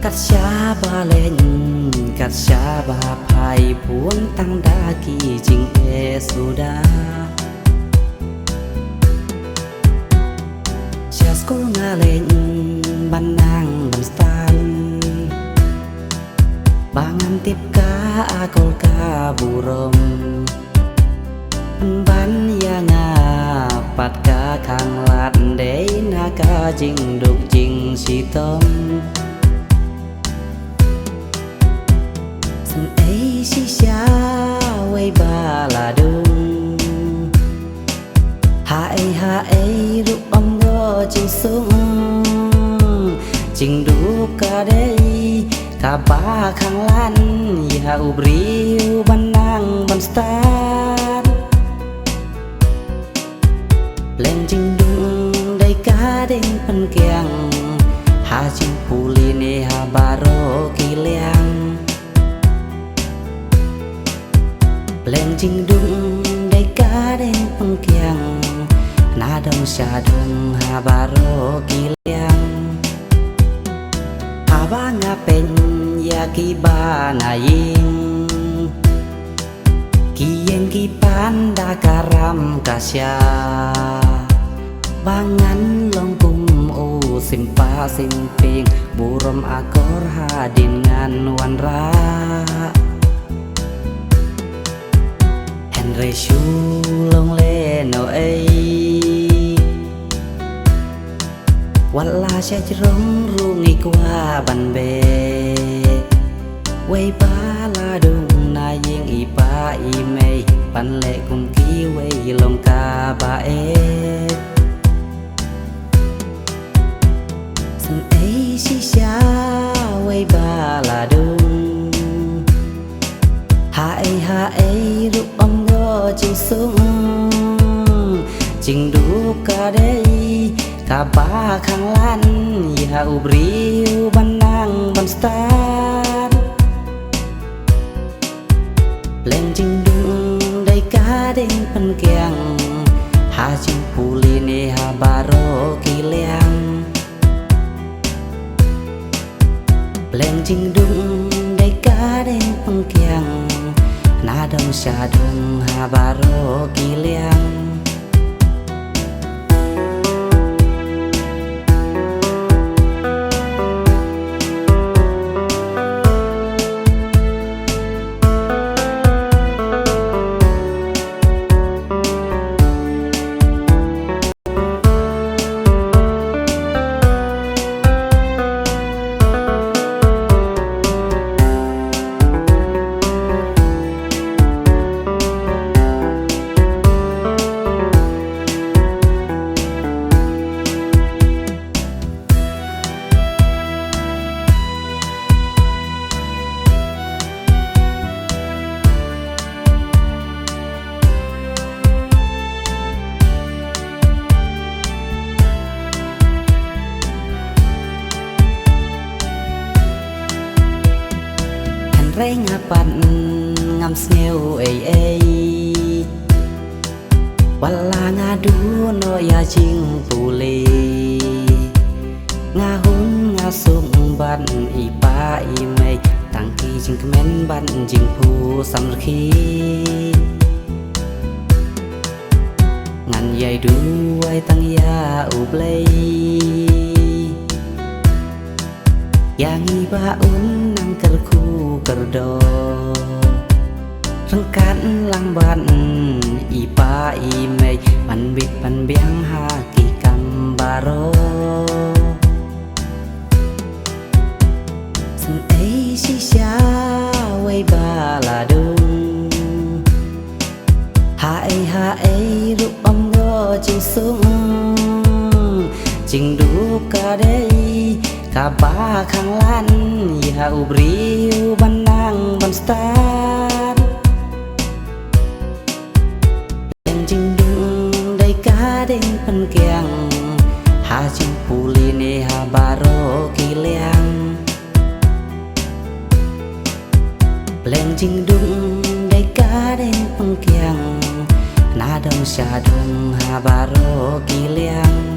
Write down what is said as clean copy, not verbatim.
กัดชาบาเล่นกัดชาบาภายพวนตั้งดากีจิงเอสุดาชาสกุลงาเล่นบันนางบันสตันบางอันติบกาอากลกาบุรมบันยางาปัดกาขังลัดเดนากาจิงดุกจิงชีตมสันเอชิชาไว้บาลาดุงหาเอรูปอมโดจิงสุงจิงดูกาเดกาบาขังลันยาอุบริวบันนางบันสตาเล่นจิงดุงได้กาเด้งปันเกียงหาจิงพูลีเนหาบาโรกิเลียงเล่นจิงดุงได้กาเด้งปันเกียงนาดงชาดงหาบาโรกิเลียงหาบางาเป็นยากีบานายิงกีเยงกีปันดาการัมกาชาบางงั้นลงกุมโอสิมปาสิมเปียงบุรมอากรหาดินงานวันราแฮนเรชูลงเลนโอเอวันลาชะจรงรูงีกว่าบันเบไว้บาลาดุงนายิงอีปาอีเมยปันเละกุมกีไว้ลงกาบาเอสันเอชิชาไว้บาลาดุงหาเอรูปอมโดจิงสุงจิงดูกาเดกาบาขังลันยาอุบริวบันนางบันสตาเล่นจิงดุงได้กาเด้งปันเกียงหาจิงพูลีเนหาบาโรกิเลียงเล่นจิงดุงได้กาเด้งปันเกียงนาดงชาดงหาบาโรกิเลียงไรงาปันงามเสวเอวันลางาดูโนยาจิงปูลีงาหุนงาสุงบันอีปาอีเมยตั้งกีจิงเมนบันจิงผู้สำคีงันใหญ่ดูไว้ตั้งยาอุบเลยyang iba unang kerku kerdo rengkan langban ipa imei panbit panbiang haki kambaro sen shisha wei baladung ha rup om do jing sung jing du ka deiกาบาขังลันยาอุบริวบันนางบันสตาเล่นจิงดุงได้กาเด้งปันเกียงหาจิงพูลีเนหาบาโรกิเลียงเล่นจิงดุงได้กาเด้งปันเกียงนาดงชาดงหาบาโรกิเลียง